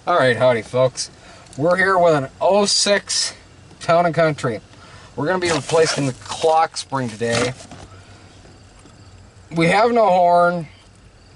Alright, howdy folks. We're here with an '06 Town & Country. We're going to be replacing the clock spring today. We have no horn.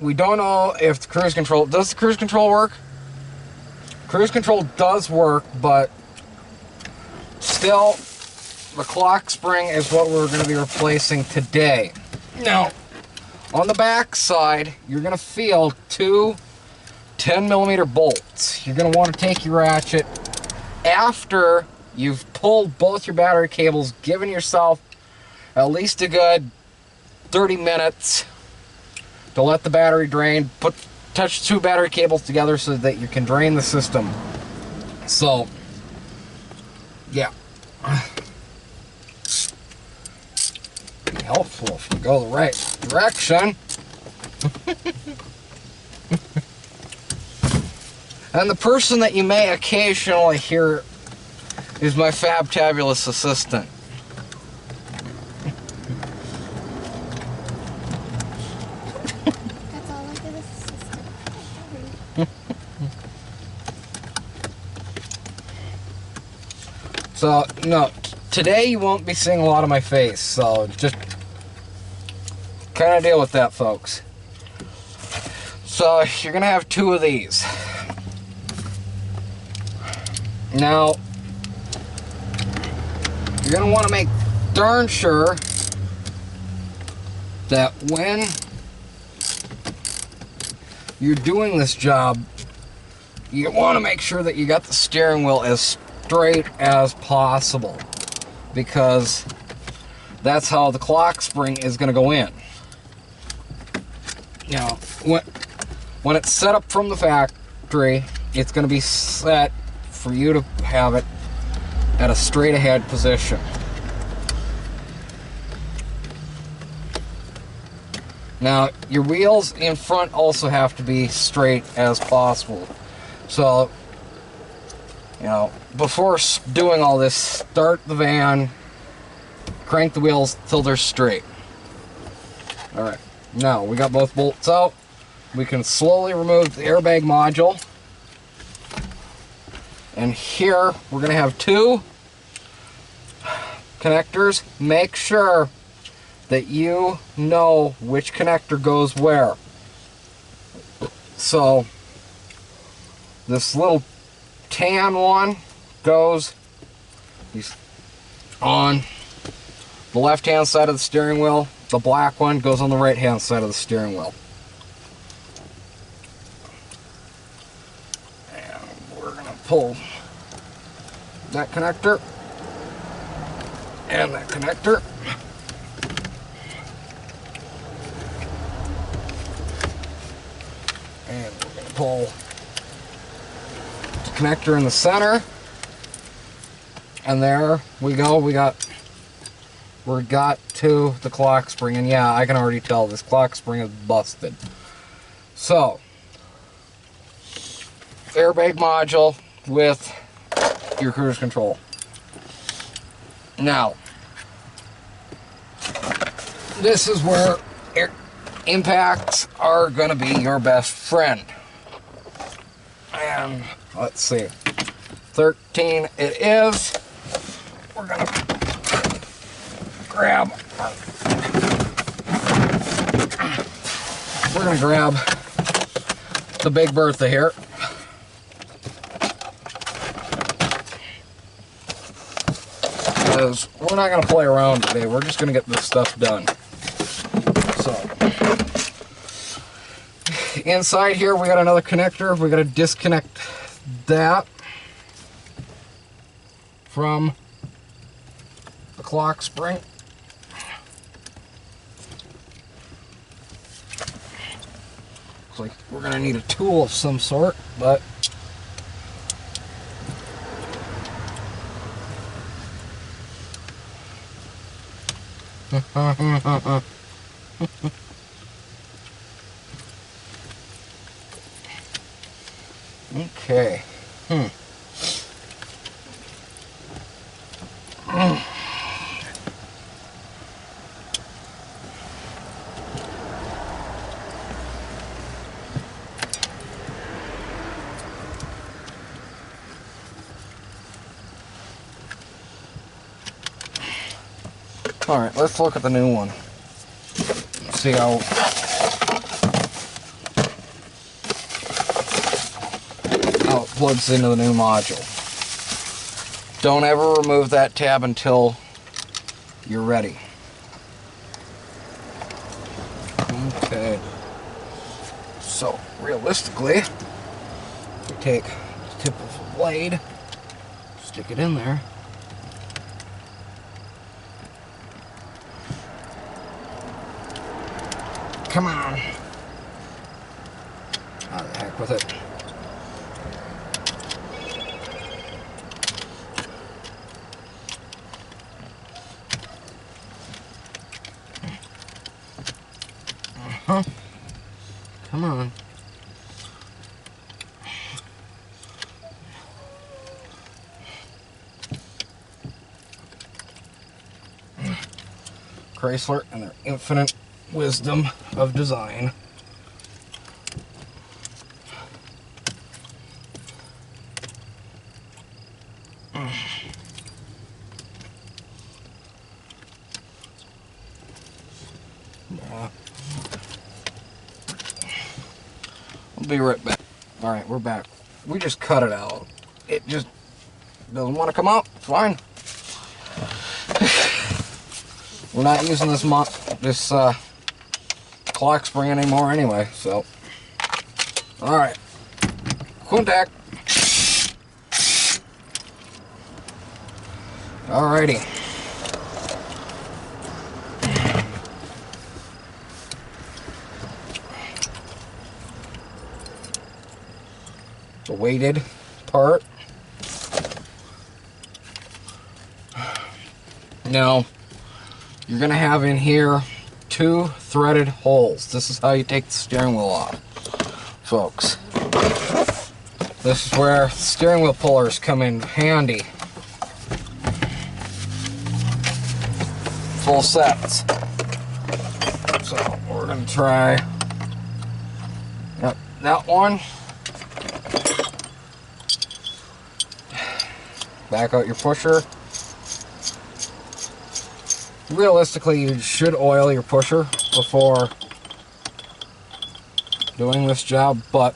We don't know if the cruise control... Does the cruise control work? Cruise control does work, but still, the clock spring is what we're going to be replacing today. Now, on the back side, you're going to feel two 10mm bolts. You're going to want to take your ratchet after you've pulled both your battery cables, given yourself at least a good 30 minutes to let the battery drain. Touch two battery cables together so that you can drain the system. So, yeah. Be helpful if you go the right direction. And the person that you may occasionally hear is my fabtabulous assistant. That's all I get is assistant. So, no, today you won't be seeing a lot of my face, so just kind of deal with that, folks. So, you're going to have two of these. Now, you're going to want to make darn sure that when you're doing this job, you want to make sure that you got the steering wheel as straight as possible, because that's how the clock spring is going to go in. Now, when it's set up from the factory, it's going to be set for you to have it at a straight ahead position. Now, your wheels in front also have to be straight as possible. So, you know, before doing all this, start the van, crank the wheels till they're straight. Alright, now we got both bolts out. We can slowly remove the airbag module. And here, we're going to have two connectors. Make sure that you know which connector goes where. So, this little tan one goes on the left-hand side of the steering wheel. The black one goes on the right-hand side of the steering wheel. Pull that connector and that connector, and we're going to pull the connector in the center, and there we go. We got to the clock spring, and yeah, I can already tell this clock spring is busted. So, airbag module with your cruise control. Now, this is where impacts are going to be your best friend. And let's see, 13 it is. We're going to grab the Big Bertha here. We're not going to play around today. We're just going to get this stuff done. So, inside here we got another connector. We got to disconnect that from the clock spring. Looks like we're going to need a tool of some sort, but okay. Alright, let's look at the new one. See how it plugs into the new module. Don't ever remove that tab until you're ready. Okay. So, realistically, we take the tip of the blade, stick it in there. Come on. Oh, the heck with it. Come on. Chrysler and their infinite wisdom of design. I'll be right back. Alright, we're back. We just cut it out. It just doesn't want to come out. It's fine. We're not using this clock spring anymore anyway, so. Alright. Contact. Alrighty. The weighted part. Now, you're going to have in here 2 threaded holes. This is how you take the steering wheel off, folks. This is where steering wheel pullers come in handy. Full sets. So, we're going to try that one. Back out your pusher. Realistically, you should oil your pusher before doing this job, but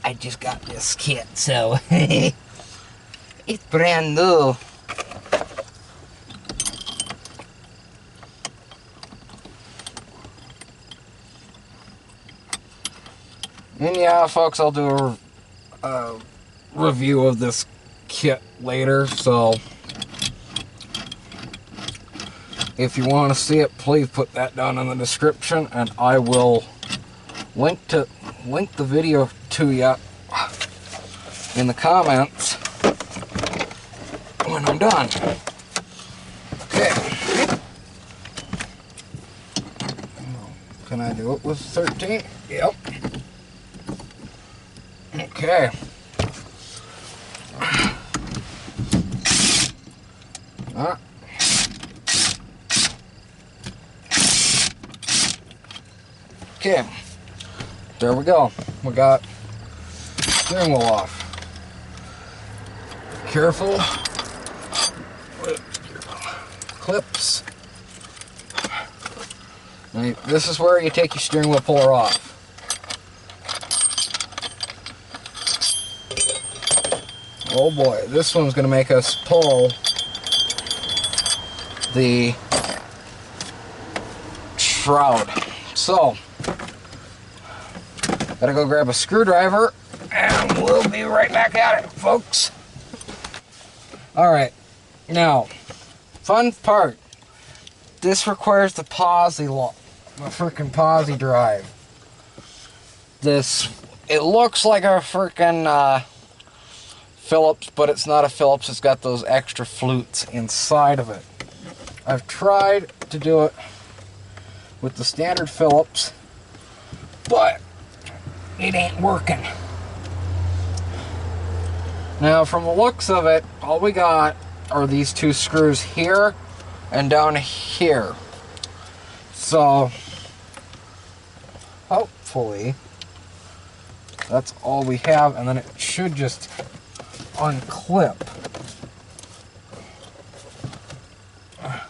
I just got this kit, so it's brand new. And yeah, folks, I'll do a review of this kit later, so if you want to see it, please put that down in the description, and I will link the video to you in the comments when I'm done. Okay. Can I do it with 13? Yep. Okay. Okay, there we go. We got steering wheel off. Careful with your clips. Now, this is where you take your steering wheel puller off. Oh boy, this one's going to make us pull the shroud. So, gotta go grab a screwdriver, and we'll be right back at it, folks. Alright, now, fun part. This requires the posi lock, the freaking posi drive. This, it looks like a freaking Phillips, but it's not a Phillips. It's got those extra flutes inside of it. I've tried to do it with the standard Phillips, but it ain't working. Now, from the looks of it, all we got are these 2 screws here and down here. So, hopefully, that's all we have, and then it should just unclip.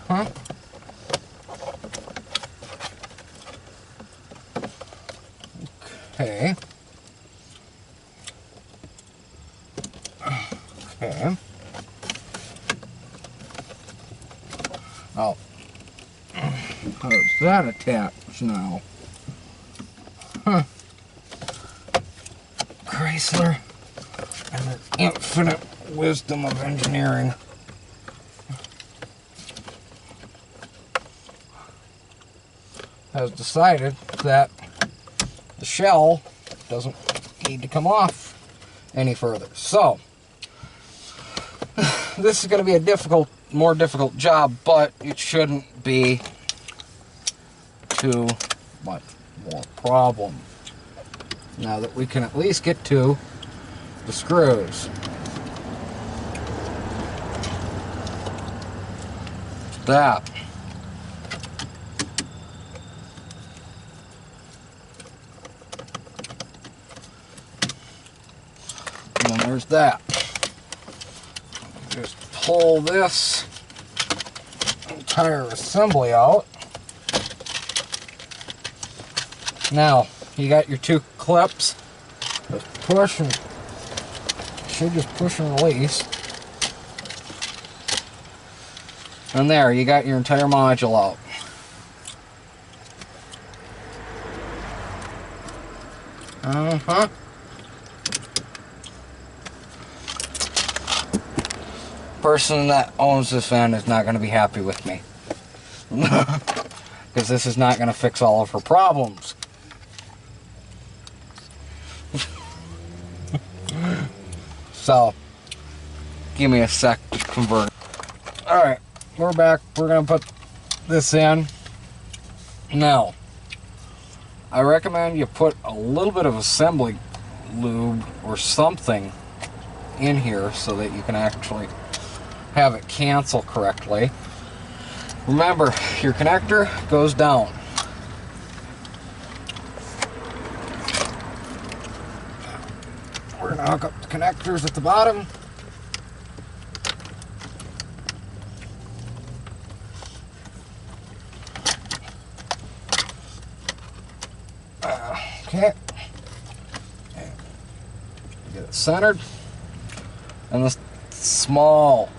Uh-huh. Okay. Okay. Oh. How's that attached now? Huh. Chrysler and their infinite wisdom of engineering. Has decided that the shell doesn't need to come off any further. So, this is going to be a more difficult job, but it shouldn't be too much more problem. Now that we can at least get to the screws. That. And then there's that. Just pull this entire assembly out. Now, you got your two clips. Just push and should just push and release. And there, you got your entire module out. Uh-huh. Person that owns this van is not going to be happy with me. Because this is not going to fix all of her problems. So, give me a sec to convert. Alright, we're back. We're going to put this in. Now, I recommend you put a little bit of assembly lube or something in here so that you can actually have it cancel correctly. Remember, your connector goes down. We're going to hook up the connectors at the bottom. Okay. Get it centered. And this small,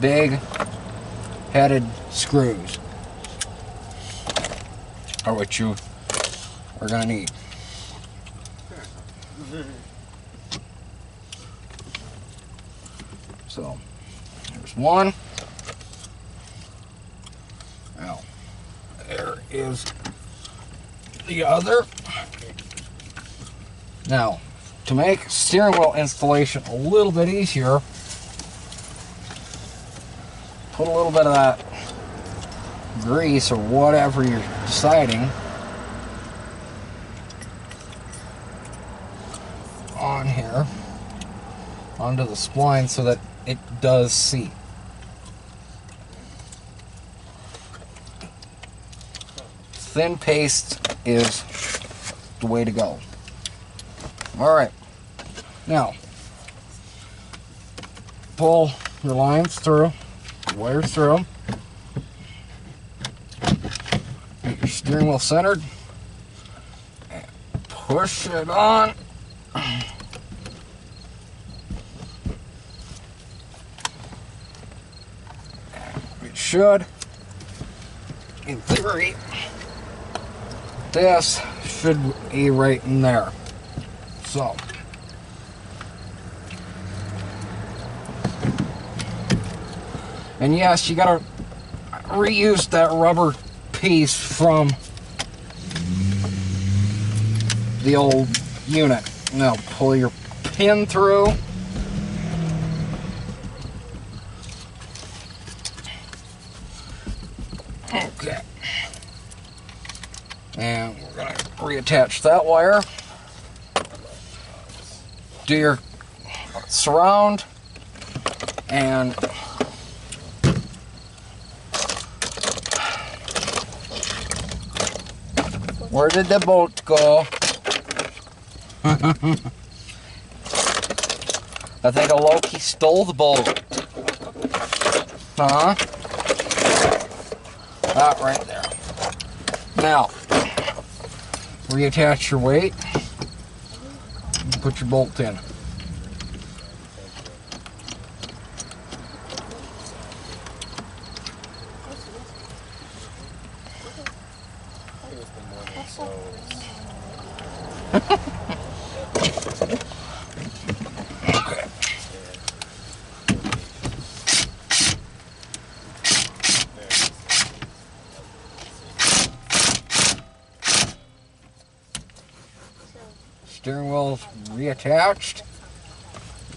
big headed screws are what you are going to need. So, there's one. Now, there is the other. Now, to make steering wheel installation a little bit easier, put a little bit of that grease or whatever you're deciding on here onto the spline so that it does seat. Thin paste is the way to go. Alright, now pull your lines through, wires through, get your steering wheel centered, and push it on. It should, in theory, this should be right in there. So, and yes, you gotta reuse that rubber piece from the old unit. Now pull your pin through. Okay. And we're gonna reattach that wire. Do your surround and where did the bolt go? I think a Loki stole the bolt. Huh? That right there. Now, reattach your weight. Put your bolt in. Steering wheel's reattached.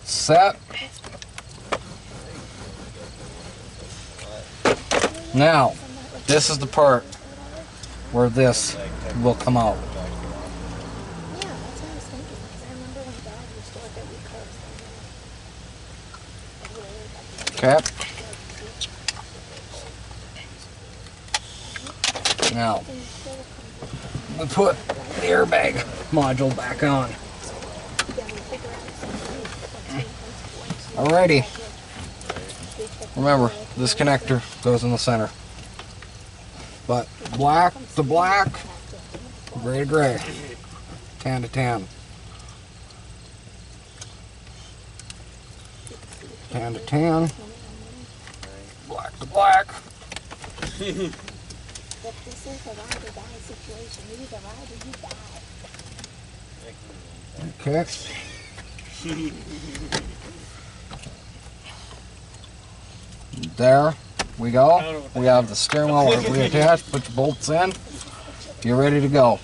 Set. Now, this is the part where this will come out. Okay. Now, we put the airbag module back on. Alrighty. Remember, this connector goes in the center. But black to black, gray to gray, tan to tan. Tan to tan, black to black. Okay. There we go. We have the steering wheel reattached. Put your bolts in. You're ready to go.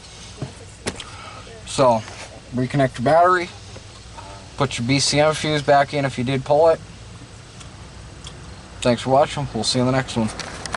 So, reconnect your battery. Put your BCM fuse back in if you did pull it. Thanks for watching. We'll see you in the next one.